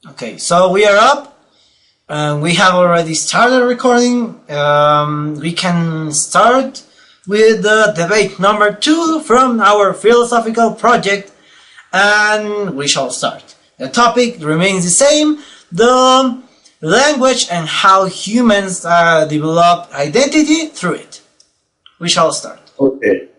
Okay, so we are up. We have already started recording. We can start with the debate number 2 from our philosophical project, and we shall start. The topic remains the same: the language and how humans develop identity through it. We shall start. Okay.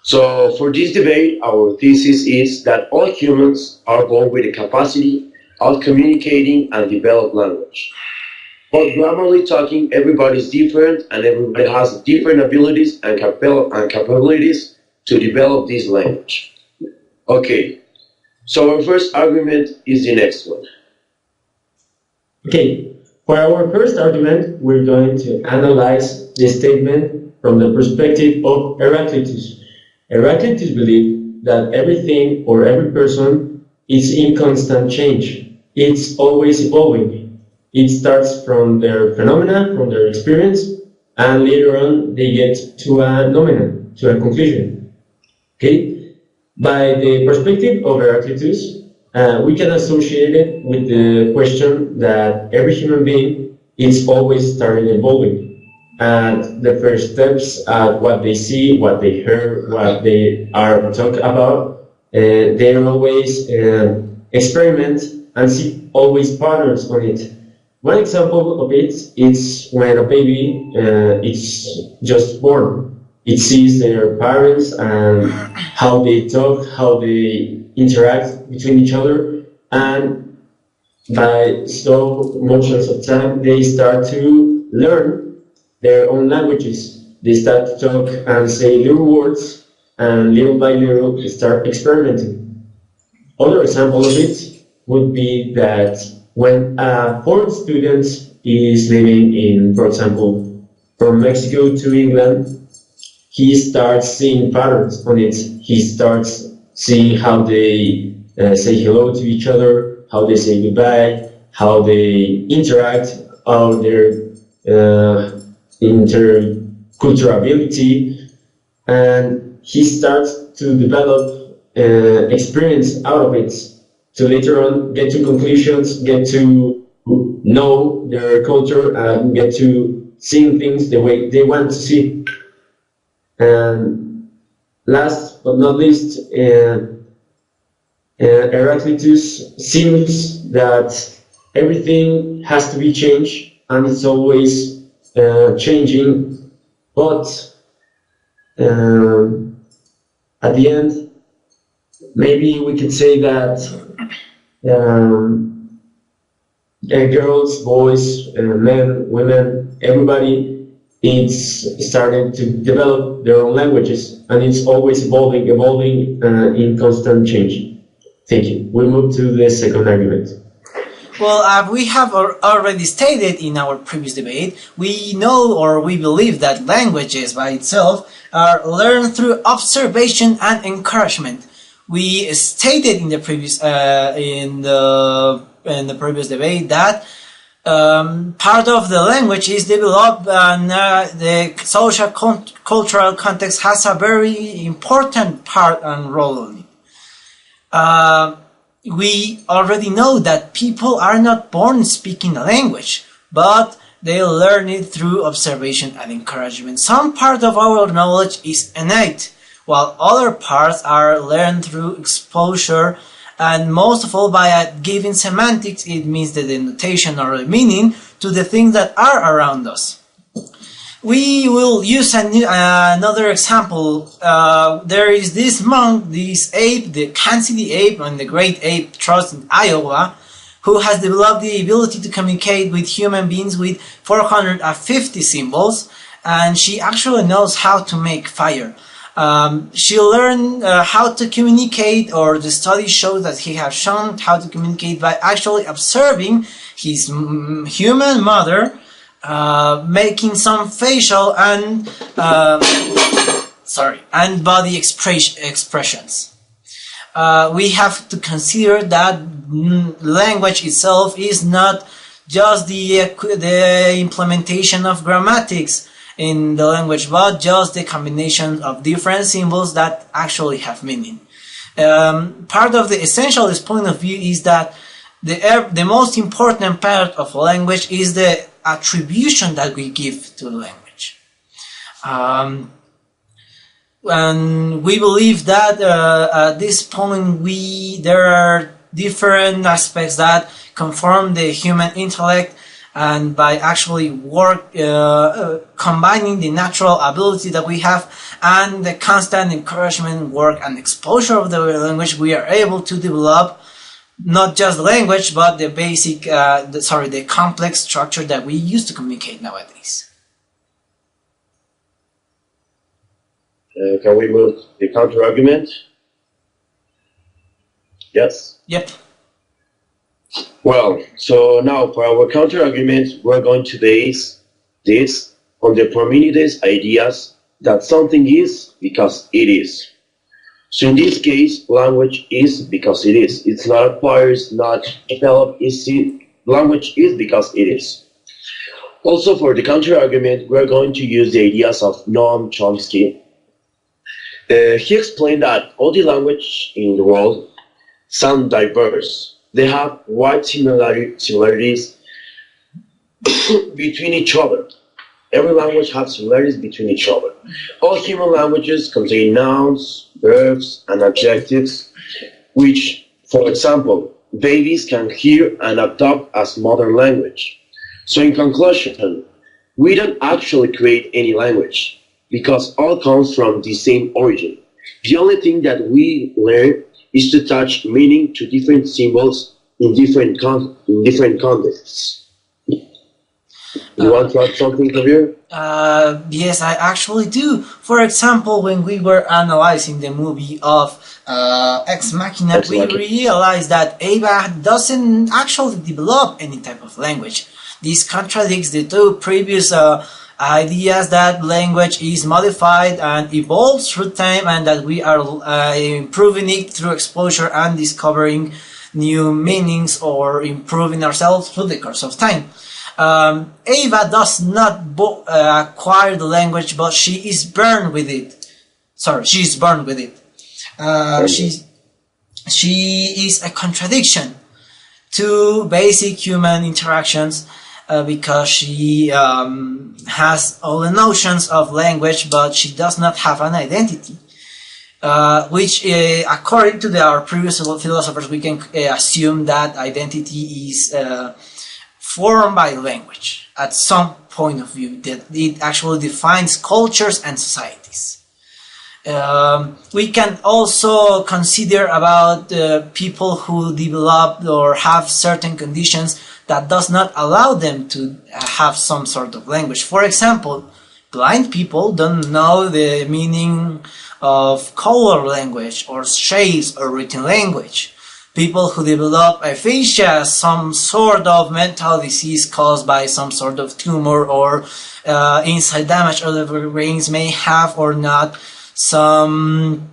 So for this debate, our thesis is that all humans are born with the capacity of communicating and develop language. But grammarly talking, everybody is different and everybody has different abilities and capabilities to develop this language. Okay, so our first argument is the next one. Okay, for our first argument, we're going to analyze the statement from the perspective of Heraclitus. Heraclitus believed that everything or every person is in constant change. It's always evolving. It starts from their phenomena, from their experience, and later on they get to a nomenon, to a conclusion. Okay? By the perspective of Heraclitus, we can associate it with the question that every human being is always starting evolving. And the first steps at what they see, what they hear, what they are talking about, they always experiment and see always patterns on it. One example of it is when a baby is just born. It sees their parents and how they talk, how they interact between each other, and by slow motions of time, they start to learn their own languages. They start to talk and say little words, and little by little they start experimenting. Other example of it would be that when a foreign student is living in, for example, from Mexico to England, he starts seeing patterns on it. He starts seeing how they say hello to each other, how they say goodbye, how they interact, how their interculturability, and he starts to develop experience out of it to later on get to conclusions, get to know their culture, and get to seeing things the way they want to see. And last but not least, Heraclitus seems that everything has to be changed and it's always changing, but at the end, maybe we could say that girls, boys, men, women, everybody is starting to develop their own languages, and it's always evolving in constant change. Thank you. We'll move to the second argument. Well, we have already stated in our previous debate, we know or we believe that languages by itself are learned through observation and encouragement. We stated in the previous previous debate that part of the language is developed, and the social cultural context has a very important part and role in it. We already know that people are not born speaking a language, but they learn it through observation and encouragement. Some part of our knowledge is innate, while other parts are learned through exposure, and most of all by giving semantics. It means the denotation or the meaning to the things that are around us. We will use another example. There is this monk, this ape, the Kansas City ape and the Great Ape Trust in Iowa, who has developed the ability to communicate with human beings with 450 symbols, and she actually knows how to make fire. She learned how to communicate, or the study shows that he has shown how to communicate by actually observing his human mother, making some facial and body expressions. We have to consider that language itself is not just the implementation of grammatics in the language, but just the combination of different symbols that actually have meaning. Part of the essentialist point of view is that the most important part of language is the attribution that we give to language. And we believe that at this point there are different aspects that conform the human intellect, and by actually combining the natural ability that we have and the constant encouragement, work, and exposure of the language, we are able to develop not just language, but the basic, the complex structure that we use to communicate nowadays. Can we move to the counter argument? Yes. Yep. Well, so now for our counter argument, we're going to base this on the Parmenides ideas that something is because it is. So in this case, language is because it is. It's not acquired, it's not developed, language is because it is. Also for the counter argument, we're going to use the ideas of Noam Chomsky. He explained that all the language in the world sound diverse. They have wide similarities between each other. Every language has similarities between each other. All human languages contain nouns, verbs, and adjectives, which, for example, babies can hear and adopt as mother language. So in conclusion, we don't actually create any language, because all comes from the same origin. The only thing that we learn is to attach meaning to different symbols in different contexts. You want to add something, Javier? Yes, I actually do. For example, when we were analyzing the movie of Ex Machina, we realized that Ava doesn't actually develop any type of language. This contradicts the two previous ideas that language is modified and evolves through time, and that we are improving it through exposure and discovering new meanings or improving ourselves through the course of time. Ava does not acquire the language, but she is born with it. She is born with it. She is a contradiction to basic human interactions, because she has all the notions of language, but she does not have an identity. Which, according to our previous philosophers, we can assume that identity is formed by language at some point of view, that it actually defines cultures and societies. We can also consider about people who develop or have certain conditions that does not allow them to have some sort of language. For example, blind people don't know the meaning of color language or shapes or written language. People who develop aphasia, some sort of mental disease caused by some sort of tumor or inside damage of the brains, may have or not some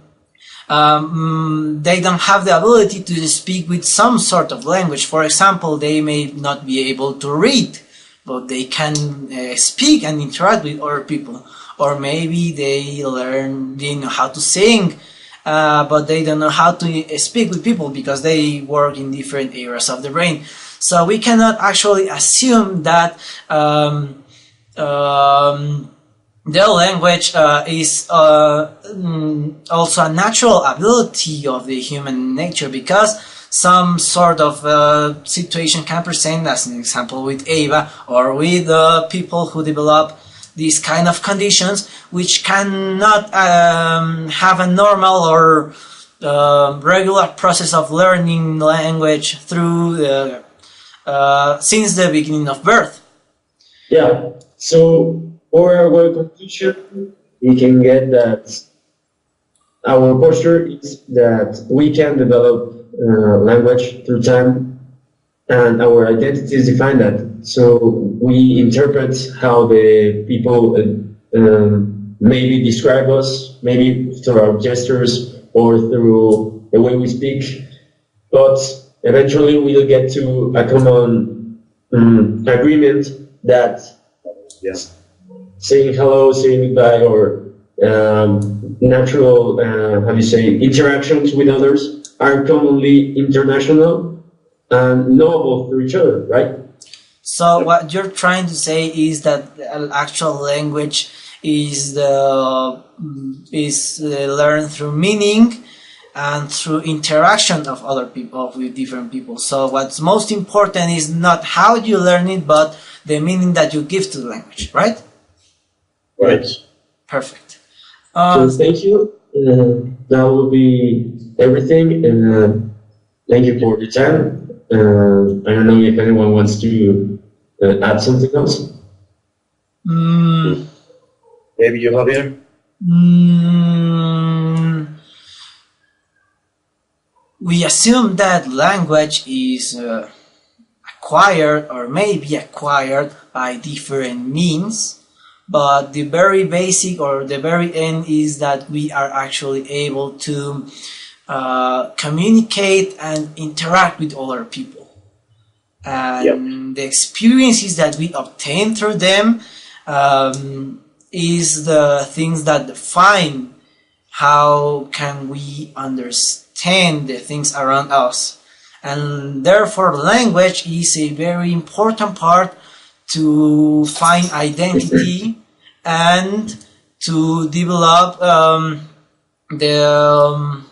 they don't have the ability to speak with some sort of language. For example, they may not be able to read, but they can speak and interact with other people. Or maybe they know how to sing, but they don't know how to speak with people because they work in different areas of the brain. So we cannot actually assume that the language is also a natural ability of the human nature, because some sort of situation can present, as an example with Ava, or with people who develop these kind of conditions, which cannot have a normal or regular process of learning language through since the beginning of birth. Yeah, so for our conclusion, we can get that our posture is that we can develop language through time, and our identity is defined that. So we interpret how the people maybe describe us, maybe through our gestures or through the way we speak, but eventually we'll get to a common agreement that saying hello, saying goodbye, or natural, interactions with others are commonly international, and knowable for each other, right? So what you're trying to say is that the actual language is learned through meaning and through interaction of other people, with different people. So what's most important is not how you learn it, but the meaning that you give to the language, right? Right. Perfect. So thank you. That will be everything, and thank you for your time. I don't know if anyone wants to add something else. Maybe you, Javier? We assume that language is acquired or may be acquired by different means, but the very basic or the very end is that we are actually able to communicate and interact with other people. And the experiences that we obtain through them is the things that define how can we understand the things around us. And therefore language is a very important part to find identity and to develop the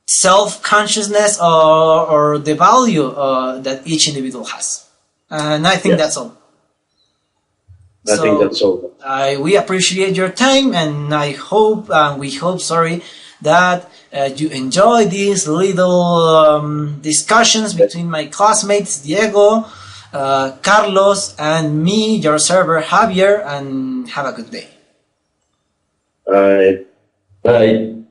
self-consciousness or the value that each individual has. And I think that's all. I think that's all. We appreciate your time, and we hope, that you enjoy these little discussions between my classmates Diego, Carlos, and me, your server Javier, and have a good day. Bye. Bye.